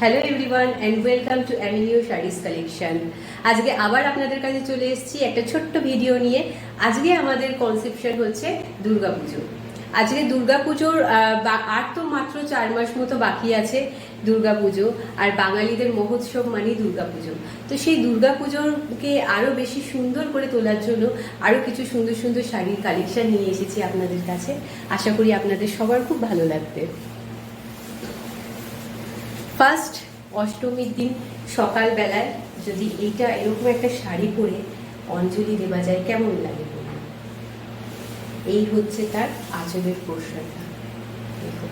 Hello everyone and welcome to avenue saris collection. আজকে আবার আপনাদের কাছে চলে এসেছি একটা ছোট্ট ভিডিও নিয়ে। আজকে আমাদের কনসেপশন হচ্ছে দুর্গাপুজো। আজকে দুর্গাপুজোর আর তো মাত্র 4 মাস মতো বাকি আছে দুর্গাপুজো, আর বাঙালিদের মহোৎসব মানেই দুর্গাপুজো। তো সেই দুর্গাপুজোকে আরও বেশি সুন্দর করে তোলার জন্য আরও কিছু সুন্দর সুন্দর শাড়ির কালেকশন নিয়ে এসেছি আপনাদের কাছে। আশা করি আপনাদের সবার খুব ভালো লাগবে। ফার্স্ট অষ্টমীর দিন সকালবেলায় যদি এইটা এরকম একটা শাড়ি পরে অঞ্জলি দেওয়া যায় কেমন লাগে? এই হচ্ছে তার আঁচলের পোশাকটা। দেখুন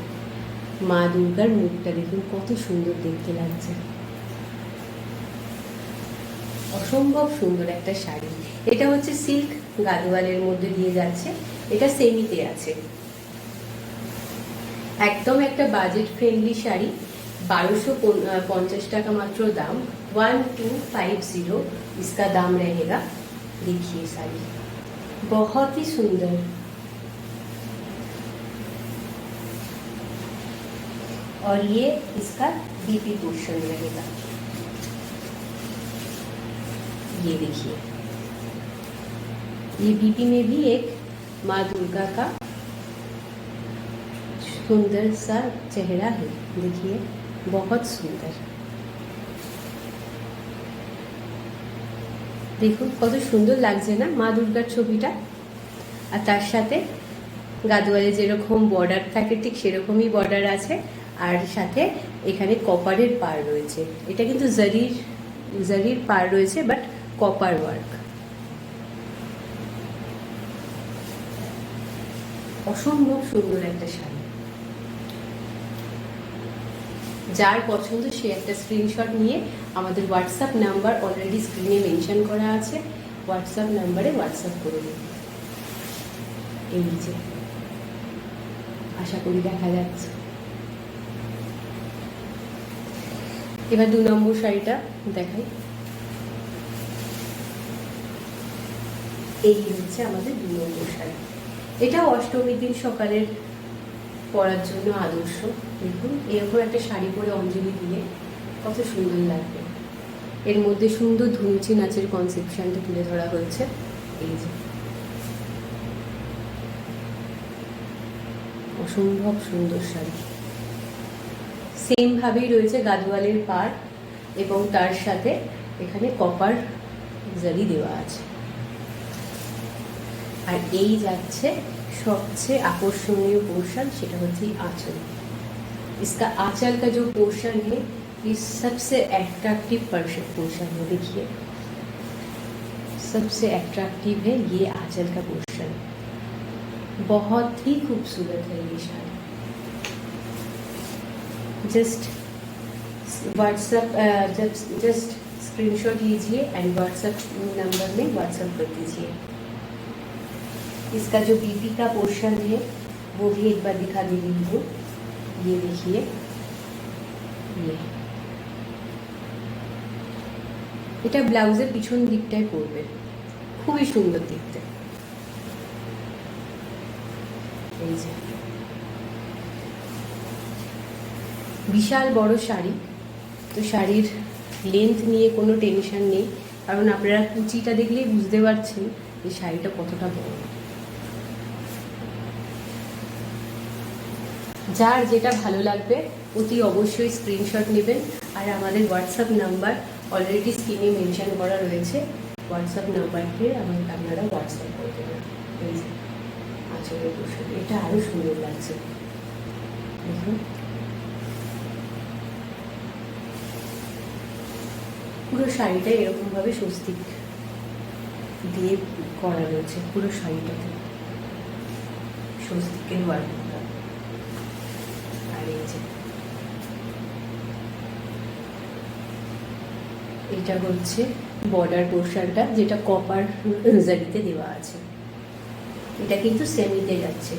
মা দুর্গার মুখটা দেখুন কত সুন্দর দেখতে লাগছে, অসম্ভব সুন্দর একটা শাড়ি। এটা হচ্ছে সিল্ক গাদোয়ালের মধ্যে দিয়ে যাচ্ছে, এটা সেমিতে আছে। একদম একটা বাজেট ফ্রেন্ডলি শাড়ি, 1250 টাকা मात्र दाम, 1250 इसका दाम रहेगा। देखिए साड़ी बहुत ही सुंदर, और ये इसका बीपी पोर्शन रहेगा। ये देखिए, ये बीपी में भी एक माँ दुर्गा का सुंदर सा चेहरा है। देखिए बहुत सुंदर, দেখুন কত সুন্দর লাগছে না মা দুর্গার ছবিটা। আর তার সাথে গাদোয়ালে যেরকম বর্ডার থাকে ঠিক সেরকমই বর্ডার আছে, আর সাথে এখানে কপারের পার রয়েছে। এটা কিন্তু জারির পার রয়েছে, বাট কপার ওয়ার্ক। অসম্ভব সুন্দর একটা শাড়ি। যার পছন্দ সে একটা স্ক্রিনশট নিয়ে আমাদের হোয়াটসঅ্যাপ নাম্বার অলরেডি স্ক্রিনে মেনশন করা আছে, হোয়াটসঅ্যাপ নাম্বারে হোয়াটসঅ্যাপ করে দিন। এই যে আশা করি দেখা যাচ্ছে। এবার 2 নম্বর শাড়িটা দেখাই। এই হচ্ছে আমাদের 2 নম্বর শাড়ি। এটা অষ্টমীর দিন সকালের পরার জন্য আদর্শ। দেখুন এরকম একটা শাড়ি পরে অঞ্জলি দিয়ে কত সুন্দর লাগবে। এর মধ্যে সুন্দর ধুনুচি নাচের কনসেপশনটা তুলে ধরা হয়েছে। এই যে অসম্ভব সুন্দর শাড়ি। সেম ভাবেই রয়েছে গাদোয়ালের পাড়, এবং তার সাথে এখানে কপার জারি দেওয়া আছে। আর এই যাচ্ছে सबसे आकर्षणीय पोर्शन, सेटा होती आंचल। इसका आंचल का जो पोर्शन है ये सबसे अट्रैक्टिव पोर्शन है। देखिए सबसे अट्रैक्टिव है ये आंचल का पोर्शन, बहुत ही खूबसूरत है ये sari. Just WhatsApp just screenshot लीजिए एंड व्हाट्सएप नंबर में व्हाट्सएप कर दीजिए। इसका जो बीपी का पोर्शन है वो भी एक बार दिखा दे रही हूँ। ये देखिए, ये এটা ব্লাউজের পিছন দিকটায় পড়বে, খুবই সুন্দর দেখতে। এই যে বিশাল বড় শাড়ি, তো শাড়ির লেন্থ নিয়ে কোনো টেনশন নেই, কারণ আপনারা কুচিটা দেখলেই বুঝতে পারছেন এই শাড়িটা কতটা বড়। যার যেটা ভালো লাগবে অতি অবশ্যই স্ক্রিনশট নেবেন, আর আমাদের হোয়াটসঅ্যাপ নাম্বার অলরেডি স্ক্রিনে মেনশন করা রয়েছে। হোয়াটসঅ্যাপ নাম্বারকে আপনারা হোয়াটসঅ্যাপ করে দেবেন। এই যে আঁচলের পোশাক, এটা আরও সুন্দর লাগছে। দেখুন পুরো শাড়িটা এরকমভাবে স্বস্তিক দিয়ে করা রয়েছে, পুরো শাড়িটাতে স্বস্তিকের ওয়ার্ক। এটা হচ্ছে বর্ডার পোর্শনটা, যেটা কপার জারিতে দেওয়া আছে। এটা কিন্তু সেমিতে যাচ্ছে,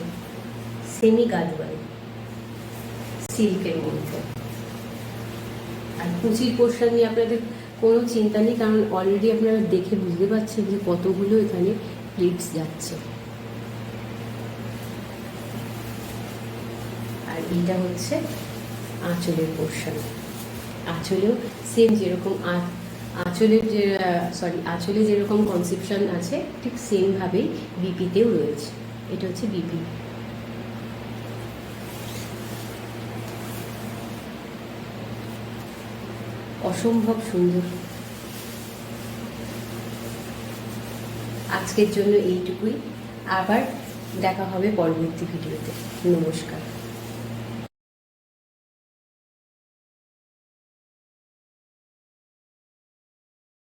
সেমি গাদোয়াল সিল্কের মধ্যে। আর কুচির পোর্শন নিয়ে আপনাদের কোনো চিন্তা নেই, কারণ অলরেডি আপনারা দেখে বুঝতে পারছেন যে কতগুলো এখানে প্লিটস যাচ্ছে। আর এটা হচ্ছে আঁচলের পোর্শন। আঁচলেও সেম যেরকম আঁচলের যে আঁচলে যেরকম কনসেপশন আছে ঠিক সেমভাবেই বিপিতেও রয়েছে। এটা হচ্ছে বিপি। অসম্ভব সুন্দর। আজকের জন্য এইটুকুই, আবার দেখা হবে পরবর্তী ভিডিওতে। নমস্কার।